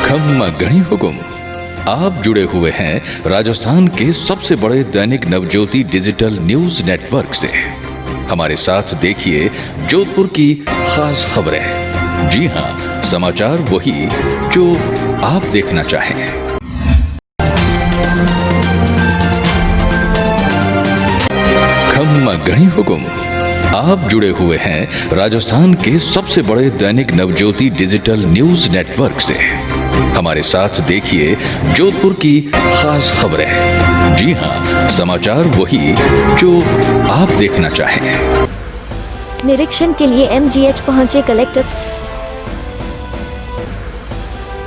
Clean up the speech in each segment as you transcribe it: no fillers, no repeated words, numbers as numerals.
खम्मा गणी हुकुम। आप जुड़े हुए हैं राजस्थान के सबसे बड़े Dainik Navjyoti digital news network से। हमारे साथ देखिए जोधपुर की खास खबरें। जी हां, समाचार वही जो आप देखना चाहें। खम्मा गणी हुकुम। आप जुड़े हुए हैं राजस्थान के सबसे बड़े Dainik Navjyoti digital news network से। हमारे साथ देखिए जोधपुर की खास खबरें। जी हां, समाचार वही जो आप देखना चाहें। निरीक्षण के लिए एमजीएच पहुंचे कलेक्टर।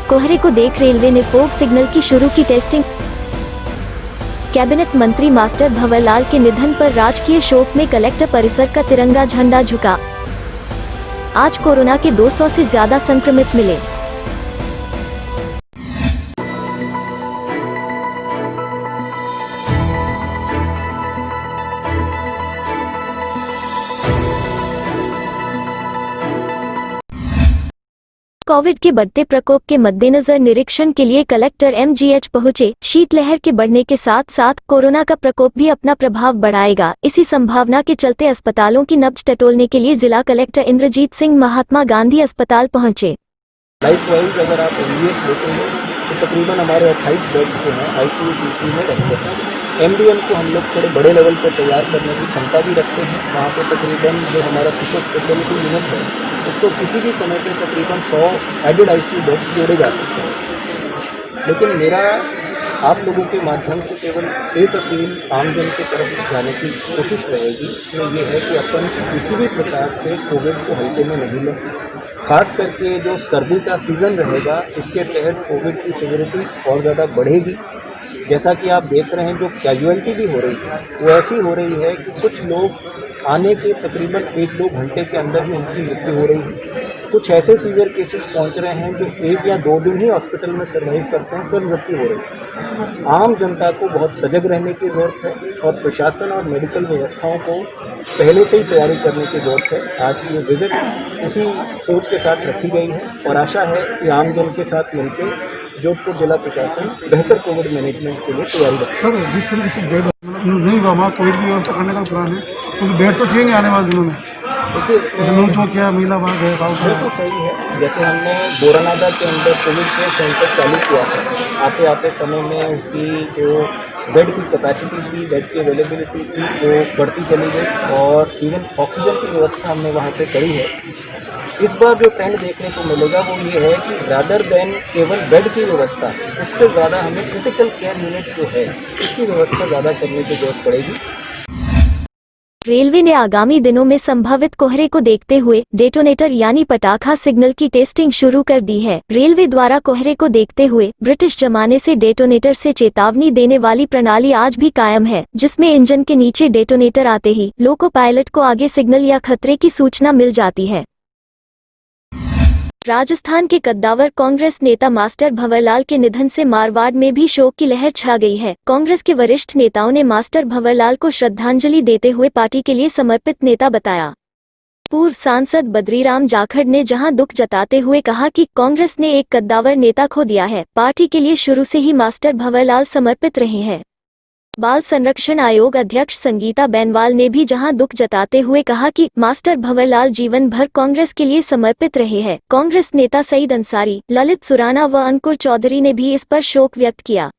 कोहरे को देख रेलवे ने फोक सिग्नल की शुरू की टेस्टिंग। कैबिनेट मंत्री मास्टर भंवरलाल के निधन पर राजकीय शोक में कलेक्टर परिसर का तिरंगा झंडा झुका। आज कोरोना के 200 से ज्यादा संक्रमित मिले। कोविड के बढ़ते प्रकोप के मद्देनजर निरीक्षण के लिए कलेक्टर एमजीएच पहुंचे। शीतलहर के बढ़ने के साथ साथ कोरोना का प्रकोप भी अपना प्रभाव बढ़ाएगा। इसी संभावना के चलते अस्पतालों की नब्ज टटोलने के लिए जिला कलेक्टर इंद्रजीत सिंह महात्मा गांधी अस्पताल पहुंचे। लाइफ वाइज अगर आप एमडीएच लेते हैं तो तकरीबन हमारे 28 बेड्स जो हैं आईसीयू में रखते हैं। एमडीएम को हम लोग थोड़े बड़े लेवल पर तैयार करने की क्षमता भी रखते हैं। वहाँ पे तकरीबन जो हमारा फिशो स्पेशलिटी यूनिट है उसको किसी भी समय पे तकरीबन 100 एडेड आईसीयू बेड्स जोड़े जा सकते हैं। लेकिन मेरा आप लोगों के माध्यम से केवल एक अपील आमजन की तरफ जाने की कोशिश रहेगी। उसमें ये है कि अपन किसी भी प्रकार से कोविड को हल्के में नहीं लें। खास करके जो सर्दी का सीज़न रहेगा इसके तहत कोविड की सिविरिटी और ज़्यादा बढ़ेगी। जैसा कि आप देख रहे हैं जो कैजुअलिटी भी हो रही है वो ऐसी हो रही है कि कुछ लोग आने के तकरीबन 1-2 घंटे के अंदर ही उनकी मृत्यु हो रही है। कुछ ऐसे सीवियर केसेस पहुंच रहे हैं जो 1 या 2 दिन ही हॉस्पिटल में सर्वाइव करते हैं, फिर मृत्यु हो रही है। आम जनता को बहुत सजग रहने की ज़रूरत है और प्रशासन और मेडिकल व्यवस्थाओं को पहले से ही तैयारी करने की ज़रूरत है। आज की ये विजिट उसी सोच के साथ रखी गई है और आशा है कि आम जन के साथ मिलकर जोधपुर जिला प्रशासन बेहतर कोविड मैनेजमेंट के लिए तैयारी रखें। सर, जिस तरीके से बेड नहीं हुआ हमारा कोविड की व्यवस्था करने का प्लान है, क्योंकि बेड तो चाहिए आने वाले दिनों में। देखिए जो किया महिला बाग है बिल्कुल सही है। जैसे हमने बोरानादा के अंदर कोविड केयर सेंटर चालू किया था, आते आते समय में उसकी जो बेड की कैपेसिटी थी, बेड की अवेलेबिलिटी थी, वो बढ़ती चली गई और इवन ऑक्सीजन की व्यवस्था हमने वहाँ पे करी है। इस बार जो ट्रेंड देखने को मिलेगा वो ये है कि रादर देन केवल बेड की व्यवस्था, उससे ज़्यादा हमें क्रिटिकल केयर यूनिट जो है उसकी व्यवस्था ज़्यादा करने की जरूरत पड़ेगी। रेलवे ने आगामी दिनों में संभावित कोहरे को देखते हुए डेटोनेटर यानी पटाखा सिग्नल की टेस्टिंग शुरू कर दी है। रेलवे द्वारा कोहरे को देखते हुए ब्रिटिश जमाने से डेटोनेटर से चेतावनी देने वाली प्रणाली आज भी कायम है, जिसमें इंजन के नीचे डेटोनेटर आते ही लोको पायलट को आगे सिग्नल या खतरे की सूचना मिल जाती है। राजस्थान के कद्दावर कांग्रेस नेता मास्टर भंवरलाल के निधन से मारवाड़ में भी शोक की लहर छा गई है। कांग्रेस के वरिष्ठ नेताओं ने मास्टर भंवरलाल को श्रद्धांजलि देते हुए पार्टी के लिए समर्पित नेता बताया। पूर्व सांसद बद्रीराम जाखड़ ने जहां दुख जताते हुए कहा कि कांग्रेस ने एक कद्दावर नेता खो दिया है। पार्टी के लिए शुरू से ही मास्टर भंवरलाल समर्पित रहे हैं। बाल संरक्षण आयोग अध्यक्ष संगीता बेनवाल ने भी जहां दुख जताते हुए कहा कि मास्टर भंवरलाल जीवन भर कांग्रेस के लिए समर्पित रहे हैं। कांग्रेस नेता सईद अंसारी, ललित सुराना व अंकुर चौधरी ने भी इस पर शोक व्यक्त किया।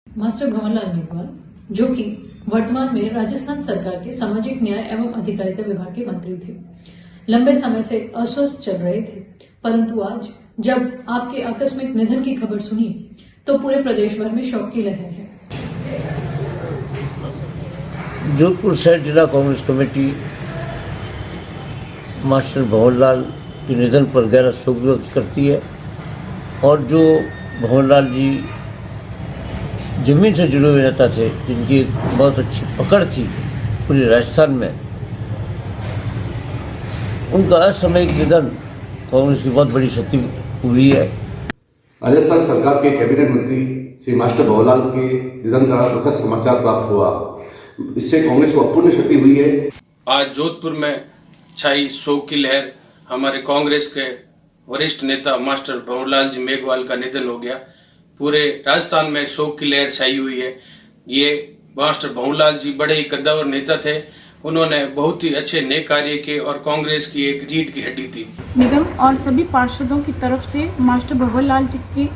मास्टर भंवरलाल नेपाल, जो कि वर्तमान में राजस्थान सरकार के सामाजिक न्याय एवं अधिकारिता विभाग के मंत्री थे, लंबे समय से अस्वस्थ चल रहे थे, परंतु आज जब आपके आकस्मिक निधन की खबर सुनी तो पूरे प्रदेश भर में शोक की लहर है। जोधपुर शहर जिला कांग्रेस कमेटी मास्टर भंवरलाल के निधन पर गहरा शोक व्यक्त करती है और जो भंवरलाल जी जमीन से जुड़े हुए नेता थे, जिनकी एक बहुत अच्छी पकड़ थी पूरे राजस्थान में, उनका असामयिक निधन कांग्रेस की बहुत बड़ी क्षति हुई है। राजस्थान सरकार के कैबिनेट मंत्री श्री मास्टर भंवरलाल के निधन का दुखद समाचार प्राप्त हुआ। इससे कांग्रेस को अपूर्ण क्षति हुई है। आज जोधपुर में छाई शोक की लहर हमारे कांग्रेस के वरिष्ठ नेता मास्टर भंवरलाल जी मेघवाल का निधन हो गया। पूरे राजस्थान में शोक की लहर छाई हुई है। ये मास्टर भंवरलाल जी बड़े ही कद्दावर नेता थे। उन्होंने बहुत ही अच्छे नेक कार्य किए और कांग्रेस की एक रीढ़ की हड्डी थी। निगम और सभी पार्षदों की तरफ से मास्टर भंवरलाल जी के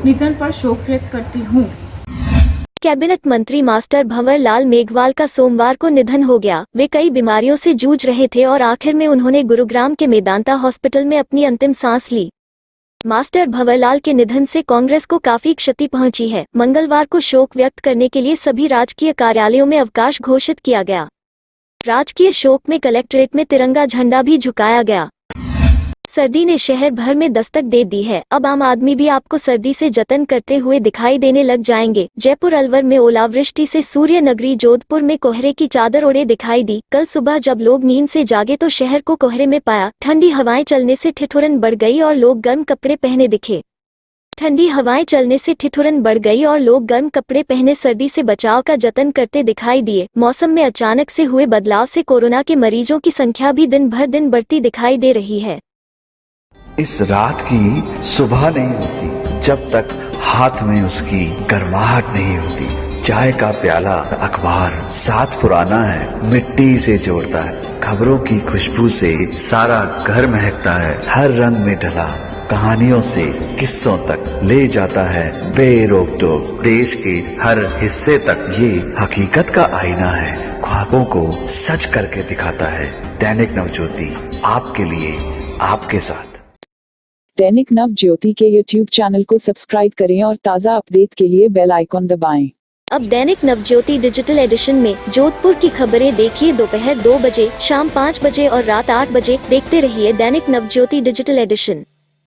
निधन पर शोक व्यक्त करती हूँ। कैबिनेट मंत्री मास्टर भंवरलाल मेघवाल का सोमवार को निधन हो गया। वे कई बीमारियों से जूझ रहे थे और आखिर में उन्होंने गुरुग्राम के मेदांता हॉस्पिटल में अपनी अंतिम सांस ली। मास्टर भंवरलाल के निधन से कांग्रेस को काफी क्षति पहुंची है। मंगलवार को शोक व्यक्त करने के लिए सभी राजकीय कार्यालयों में अवकाश घोषित किया गया। राजकीय शोक में कलेक्ट्रेट में तिरंगा झंडा भी झुकाया गया। सर्दी ने शहर भर में दस्तक दे दी है। अब आम आदमी भी आपको सर्दी से जतन करते हुए दिखाई देने लग जाएंगे। जयपुर अलवर में ओलावृष्टि से सूर्य नगरी जोधपुर में कोहरे की चादर ओढ़े दिखाई दी। कल सुबह जब लोग नींद से जागे तो शहर को कोहरे में पाया। ठंडी हवाएं चलने से ठिठुरन बढ़ गई और लोग गर्म कपड़े पहने दिखे। ठंडी हवाएं चलने से ठिठुरन बढ़ गई और लोग गर्म कपड़े पहने सर्दी से बचाव का जतन करते दिखाई दिए। मौसम में अचानक से हुए बदलाव से कोरोना के मरीजों की संख्या भी दिन भर दिन बढ़ती दिखाई दे रही है। इस रात की सुबह नहीं होती जब तक हाथ में उसकी गर्माहट नहीं होती। चाय का प्याला, अखबार साथ पुराना है, मिट्टी से जोड़ता है। खबरों की खुशबू से सारा घर महकता है। हर रंग में ढला कहानियों से किस्सों तक ले जाता है बेरोक टोक। देश के हर हिस्से तक ये हकीकत का आईना है। ख्वाबों को सच करके दिखाता है। दैनिक नवज्योति, आपके लिए, आपके साथ। दैनिक नव ज्योति के YouTube चैनल को सब्सक्राइब करें और ताज़ा अपडेट के लिए बेल आइकॉन दबाएं। अब दैनिक नवज्योति डिजिटल एडिशन में जोधपुर की खबरें देखिए दोपहर 2 बजे, शाम 5 बजे और रात 8 बजे। देखते रहिए दैनिक नवज्योति डिजिटल एडिशन।